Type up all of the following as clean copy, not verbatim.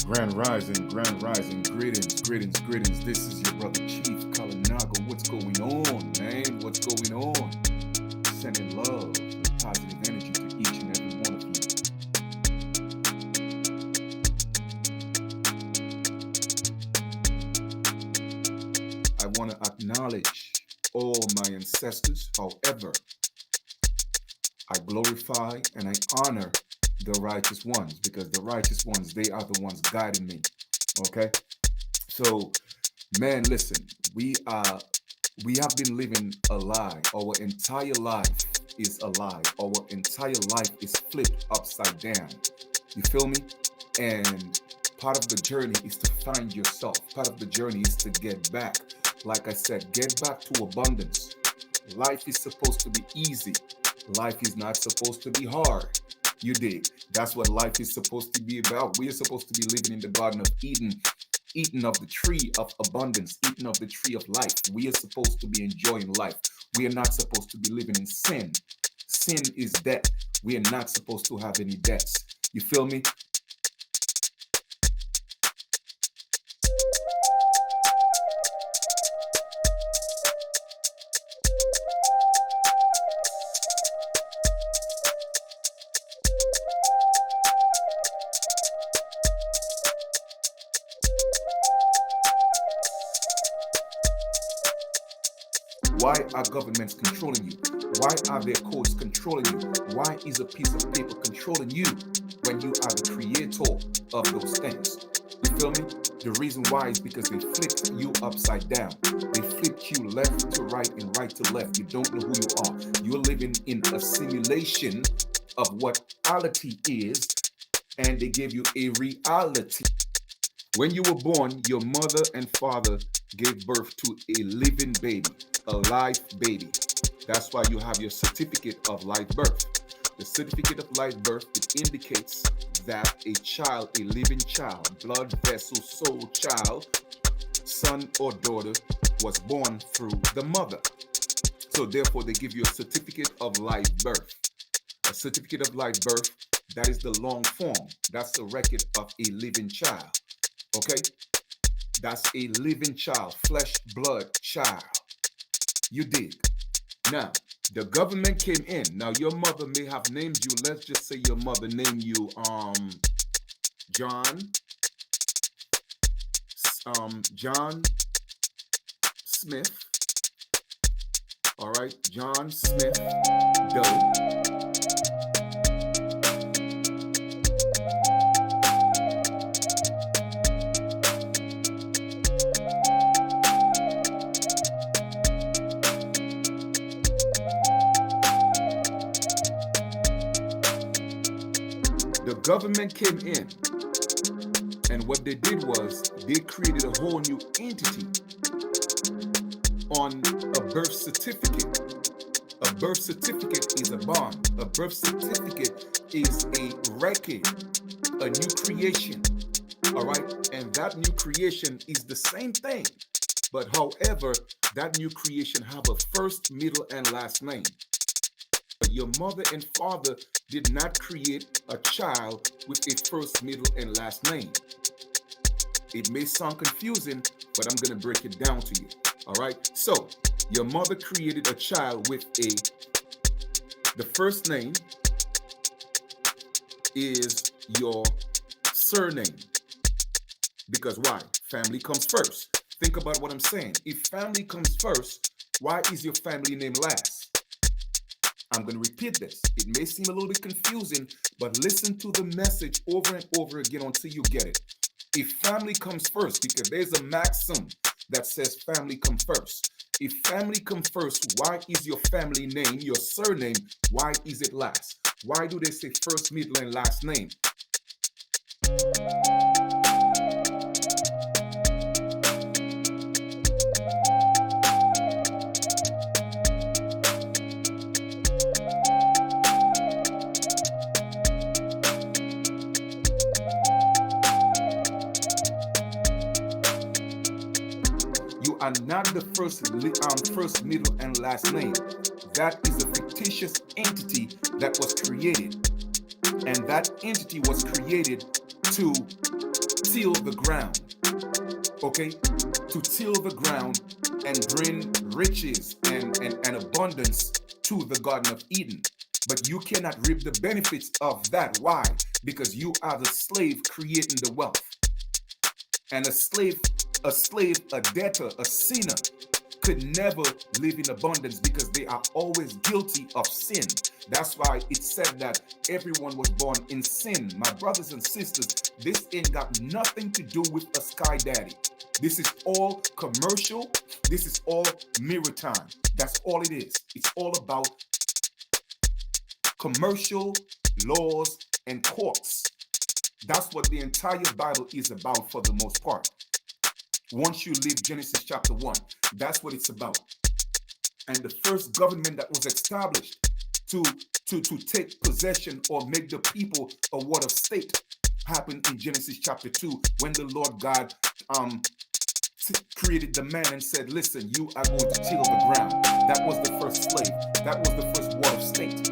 Grand rising, greetings. This is your brother Chief Kalinago. What's going on, man? What's going on? Sending love and positive energy to each and every one of you. I want to acknowledge all my ancestors. However, I glorify and I honor the righteous ones, because the righteous ones, they are the ones guiding me. Okay? So, man, listen, we have been living a lie. Our entire life is a lie. Our entire life is flipped upside down. You feel me? And part of the journey is to find yourself. Part of the journey is to get back. Like I said, get back to abundance. Life is supposed to be easy. Life is not supposed to be hard. You dig? That's what life is supposed to be about. We are supposed to be living in the Garden of Eden, eating of the tree of abundance, eating of the tree of life. We are supposed to be enjoying life. We are not supposed to be living in sin. Sin is debt. We are not supposed to have any debts. You feel me? Why are governments controlling you? Why are their codes controlling you? Why is a piece of paper controlling you when you are the creator of those things? You feel me? The reason why is because they flipped you upside down. They flipped you left to right and right to left. You don't know who you are. You're living in a simulation of what reality is, and they gave you a reality. When you were born, your mother and father gave birth to a living baby, a live baby. That's why you have your certificate of live birth. The certificate of live birth, it indicates that a child, a living child, blood vessel, soul child, son or daughter, was born through the mother. So therefore, they give you a certificate of live birth. A certificate of live birth, that is the long form. That's the record of a living child. Okay? That's a living child, flesh, blood child. You dig? Now, the government came in. Now, your mother may have named you. Let's just say your mother named you John Smith. All right, John Smith Doe. The government came in, and what they did was they created a whole new entity on a birth certificate. A birth certificate is a bond. A birth certificate is a record, a new creation. All right, and that new creation is the same thing, but however, that new creation have a first, middle, and last name. Your mother and father did not create a child with a first, middle, and last name. It may sound confusing, but I'm going to break it down to you. All right? So, your mother created a child with the first name is your surname. Because why? Family comes first. Think about what I'm saying. If family comes first, why is your family name last? I'm going to repeat this. It may seem a little bit confusing, but listen to the message over and over again until you get it. If family comes first, because there's a maxim that says family come first. If family come first, why is your family name, your surname, why is it last? Why do they say first, middle, and last name? You are not the first, middle, and last name. That is a fictitious entity that was created. And that entity was created to till the ground, okay? To till the ground and bring riches and abundance to the Garden of Eden. But you cannot reap the benefits of that. Why? Because you are the slave creating the wealth. And a slave, a debtor, a sinner could never live in abundance because they are always guilty of sin. That's why it said that everyone was born in sin. My brothers and sisters, this ain't got nothing to do with a sky daddy. This is all commercial. This is all mirror time. That's all it is. It's all about commercial laws and courts. That's what the entire Bible is about for the most part. Once you leave Genesis chapter 1, that's what it's about. And the first government that was established to take possession or make the people a ward of state happened in Genesis chapter 2 when the Lord God created the man and said, listen, you are going to till the ground. That was the first slave. That was the first ward of state.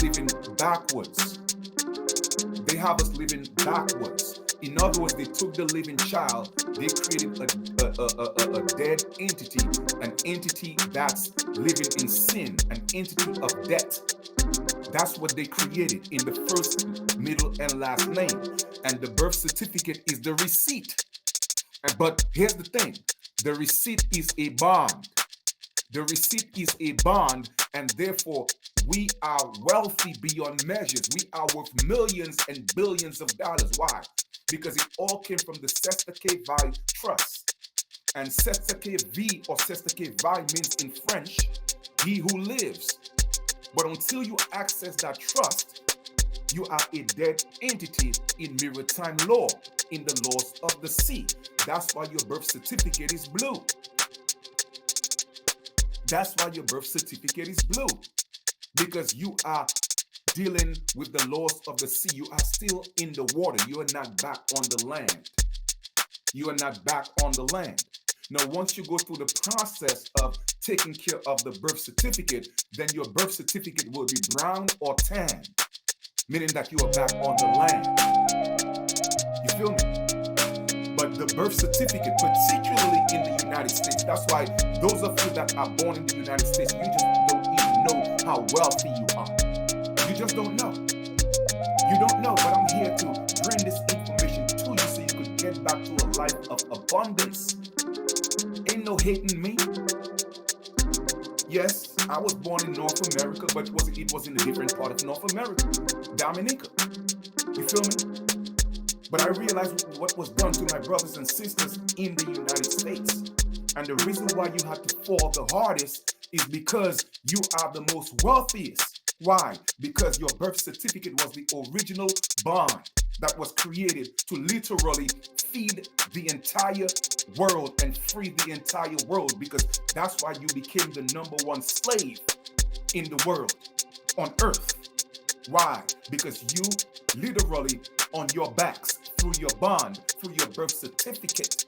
Living backwards. They have us living backwards. In other words, they took the living child, they created a dead entity, an entity that's living in sin, an entity of debt. That's what they created in the first, middle, and last name. And the birth certificate is the receipt. But here's the thing, the receipt is a bond. The receipt is a bond, and therefore we are wealthy beyond measures. We are worth millions and billions of dollars. Why? Because it all came from the Sestake Vi trust. And Sestake Vi or Sestake Vi means in French, he who lives. But until you access that trust, you are a dead entity in maritime law, in the laws of the sea. That's why your birth certificate is blue. That's why your birth certificate is blue. Because you are dealing with the laws of the sea. You are still in the water. You are not back on the land. You are not back on the land. Now, once you go through the process of taking care of the birth certificate, then your birth certificate will be brown or tan, meaning that you are back on the land. You feel me? But the birth certificate, particularly in the United States, that's why those of you that are born in the United States, you just don't even know how wealthy you are. You just don't know. You don't know, but I'm here to bring this information to you so you could get back to a life of abundance. Ain't no hating me. Yes, I was born in North America, but it was in a different part of North America, Dominica. You feel me? But I realized what was done to my brothers and sisters in the United States. And the reason why you had to fall the hardest is because you are the most wealthiest. Why? Because your birth certificate was the original bond that was created to literally feed the entire world and free the entire world, because that's why you became the #1 slave in the world, on earth. Why? Because you literally on your backs, through your bond, through your birth certificate,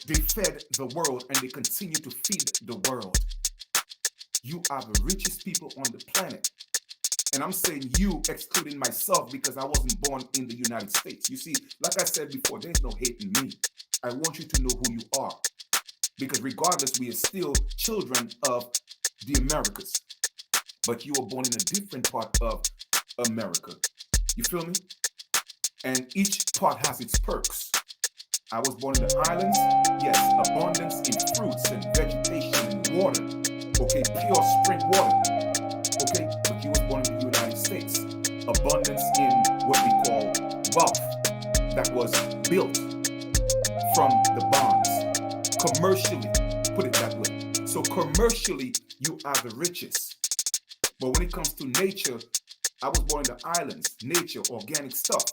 they fed the world and they continue to feed the world. You are the richest people on the planet. And I'm saying you, excluding myself, because I wasn't born in the United States. You see, like I said before, there's no hate in me. I want you to know who you are. Because regardless, we are still children of the Americas. But you were born in a different part of America. You feel me? And each part has its perks. I was born in the islands. Yes, abundance in fruits and vegetation and water. Okay, pure spring water. Okay, but you was born in the United States. Abundance in what we call wealth that was built from the bonds. Commercially, put it that way. So commercially, you are the richest. But when it comes to nature, I was born in the islands. Nature, organic stuff.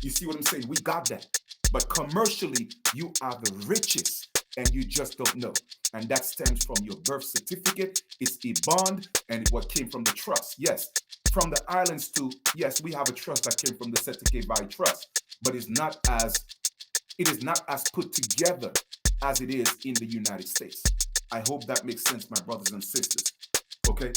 You see what I'm saying? We got that. But commercially, you are the richest, and you just don't know. And that stems from your birth certificate. It's a bond, and what came from the trust. Yes, from the islands too. Yes, we have a trust that came from the Sestake Vi trust. but it is not as put together as it is in the United States. I hope that makes sense, my brothers and sisters. Okay?